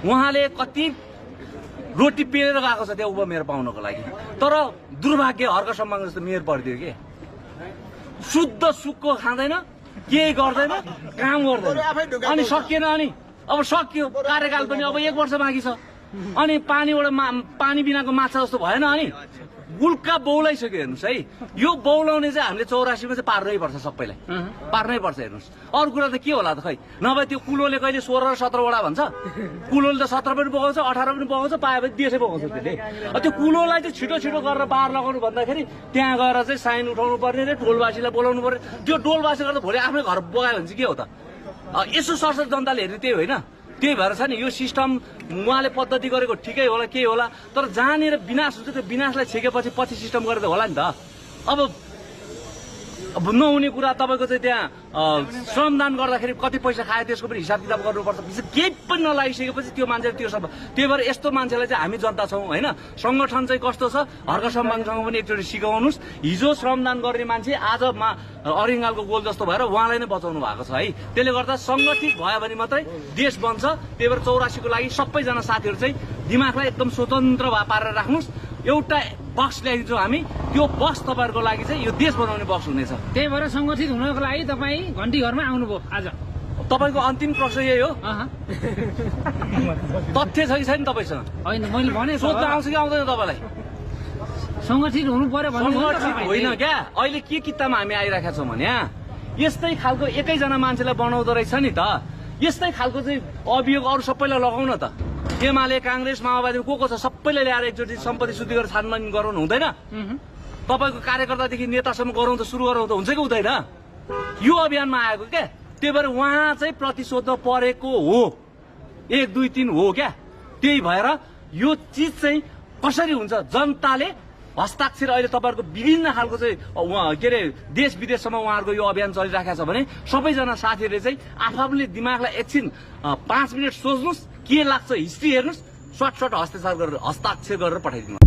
उहाँले कति रोटी पेलेर गएको छ त्यहाँ उपमेयर पाउनको लागि। तर दुर्भाग्य हर्क सम्मान जस्तो मेयर परिदियो के, शुद्ध सुक्को खाँदैन, केही गर्दैन, काम गर्दैन, अनि सकिएन। अनि अब सकियो कार्यकाल पनि, अब 1 वर्ष बाँकी छ। अनि पानी बिनाको माछा जस्तो भएन। अनि गुल्का बौलाइसक्यो हेर्नुहोस् है। यो बौलाउने चाहिँ हामीले 84 मा चाहिँ पार्नै पर्छ, सबैलाई पार्नै पर्छ। हेर्नुहोस् अरू कुरा त के होला त, खै नभए त्यो कुलोले कहिले 16 र 17 वडा भन्छ। कुलोले त 17 पनि बगाउँछ, 18 पनि बगाउँछ, पाएपछि देशै बगाउँछ त्यसले। त्यो कुलोलाई चाहिँ छिटो छिटो गरेर पार लगाउनु भन्दाखेरि त्यहाँ गएर चाहिँ साइन उठाउनु पर्ने रे, टोलवासीलाई बोलाउनु पर्ने। त्यो टोलवासी गर्दा भोलि आफ्नै घर बगायो भने चाहिँ के हो त? यसो सरसर जनताले हेर्ने त्यही होइन। त्यही भएर छ नि यो सिस्टम उहाँले पद्धति गरेको ठिकै होला, के होला, तर जहाँनिर विनाश हुन्छ त्यो विनाशलाई छेकेपछि पछि सिस्टम गरेर होला नि त। अब नहुने कुरा तपाईँको चाहिँ त्यहाँ श्रमदान गर्दाखेरि कति पैसा खायो त्यसको पनि हिसाब किताब गर्नुपर्छ। केही पनि नलागिसकेपछि त्यो मान्छेले त्यो सब, त्यही भएर यस्तो मान्छेलाई चाहिँ हामी जनता छौँ होइन। सङ्गठन चाहिँ कस्तो छ, हर्क सम्मानसँग पनि एकचोटि सिकाउनुहोस्। हिजो श्रमदान गर्ने मान्छे आज अरिङ्गालको गोल जस्तो भएर उहाँलाई नै बचाउनु भएको छ है। त्यसले गर्दा सङ्गठित भयो भने मात्रै देश बन्छ। त्यही भएर 84 को लागि सबैजना साथीहरू चाहिँ दिमागलाई एकदम स्वतन्त्र पारेर राख्नुहोस्। एउटा बक्स ल्याइदिन्छौँ हामी, त्यो बक्स तपाईँहरूको लागि चाहिँ यो देश बनाउने बक्स हुनेछ। त्यही भएर सङ्गठित हुनको लागि तपाईँ घन्टी घरमा आउनुभयो आज। तपाईँको अन्तिम प्रश्न यही हो, तथ्य छ कि छैन तपाईँसँग? होइन, मैले भने सोध्न आउँछ कि आउँदैन तपाईँलाई? सङ्गठित हुनु पर्यो भन्नु होइन क्या। अहिले के किताबमा हामी आइरहेका छौँ भने यस्तै खालको एकैजना मान्छेलाई बनाउँदो रहेछ नि त। यस्तै खालको चाहिँ अभियोग अरू सबैलाई लगाउन त। एमाले, काङ्ग्रेस, माओवादी को छ सबैले ल्याएर एकचोटि सम्पत्ति शुद्धि गरेर छानबिन गराउनु हुँदैन? तपाईँको कार्यकर्तादेखि नेतासम्म गराउँ त सुरु गराउँ त हुन्छ कि हुँदैन? यो अभियानमा आएको क्या। त्यही भएर उहाँ चाहिँ प्रतिशोध परेको हो, 1, 2, 3 हो क्या। त्यही भएर यो चिज चाहिँ कसरी हुन्छ, जनताले हस्ताक्षर अहिले तपाईँहरूको विभिन्न खालको चाहिँ के अरे देश विदेशसम्म उहाँहरूको यो अभियान चलिराखेको छ भने सबैजना साथीहरूले चाहिँ आफूले दिमागलाई एकछिन 5 मिनट सोच्नुहोस्, के लाग्छ हिस्ट्री हेर्नुहोस्, सर्ट हस्ताक्षर गरेर पठाइदिनु।